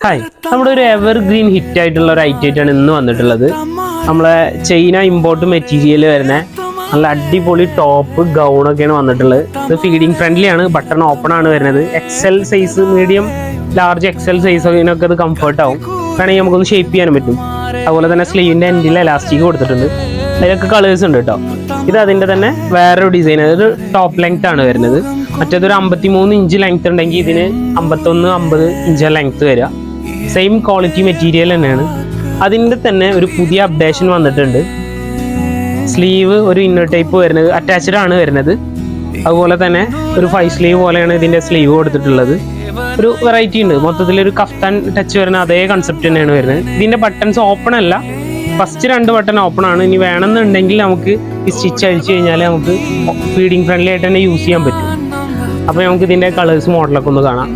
Hi, നമ്മുടെ ഒരു evergreen hit ആയിട്ടുള്ള ഒരു ഐറ്റമാണ് ഇന്ന് വന്നിട്ടുള്ളത്. നമ്മളെ ചൈന ഇമ്പോർട്ട് മെറ്റീരിയൽ വരുന്ന നല്ല അടിപൊളി ടോപ്പ് ഗൗണൊക്കെയാണ് വന്നിട്ടുള്ളത്. ഇത് ഫീഡിങ് ഫ്രണ്ട്ലി ആണ്, ബട്ടൺ ഓപ്പൺ ആണ് വരുന്നത്. XL size, medium, large XL size ഇതിനൊക്കെ ഇത് കംഫർട്ട് ആവും. വേണമെങ്കിൽ നമുക്കൊന്ന് ഷേപ്പ് ചെയ്യാനും പറ്റും. അതുപോലെ തന്നെ സ്ലീവിൻ്റെ എൻഡിൽ എലാസ്റ്റിക് കൊടുത്തിട്ടുണ്ട്. അതിലൊക്കെ കളേഴ്സ് ഉണ്ട് കേട്ടോ. ഇത് അതിൻ്റെ തന്നെ വേറൊരു ഡിസൈൻ, അതൊരു ടോപ്പ് ലെങ്ത് ആണ് വരുന്നത്. മറ്റേതൊരു 53 ഇഞ്ച് ലെങ്ത് ഉണ്ടെങ്കിൽ ഇതിന് 51-50 ഇഞ്ച് ലെങ്ത് വരിക. സെയിം ക്വാളിറ്റി മെറ്റീരിയൽ തന്നെയാണ്. അതിൻ്റെ തന്നെ ഒരു പുതിയ അപ്ഡേഷൻ വന്നിട്ടുണ്ട്. സ്ലീവ് ഒരു ഇന്നർ ടൈപ്പ് വരുന്നത്, അറ്റാച്ച്ഡ് ആണ് വരുന്നത്. അതുപോലെ തന്നെ ഒരു 5 സ്ലീവ് പോലെയാണ് ഇതിൻ്റെ സ്ലീവ് കൊടുത്തിട്ടുള്ളത്. ഒരു വെറൈറ്റി ഉണ്ട്. മൊത്തത്തിലൊരു കഫ്താൻ ടച്ച് വരുന്ന അതേ കൺസെപ്റ്റ് തന്നെയാണ് വരുന്നത്. ഇതിൻ്റെ ബട്ടൺസ് ഓപ്പൺ അല്ല, ഫസ്റ്റ് 2 ബട്ടൺ ഓപ്പൺ ആണ്. ഇനി വേണമെന്നുണ്ടെങ്കിൽ നമുക്ക് ഈ സ്റ്റിച്ച് അഴിച്ചു കഴിഞ്ഞാൽ നമുക്ക് ഫീഡിങ് ഫ്രണ്ട്ലി ആയിട്ട് തന്നെ യൂസ് ചെയ്യാൻ പറ്റും. അപ്പോൾ നമുക്ക് ഇതിൻ്റെ കളേഴ്സ് മോഡലൊക്കെ ഒന്ന് കാണാം.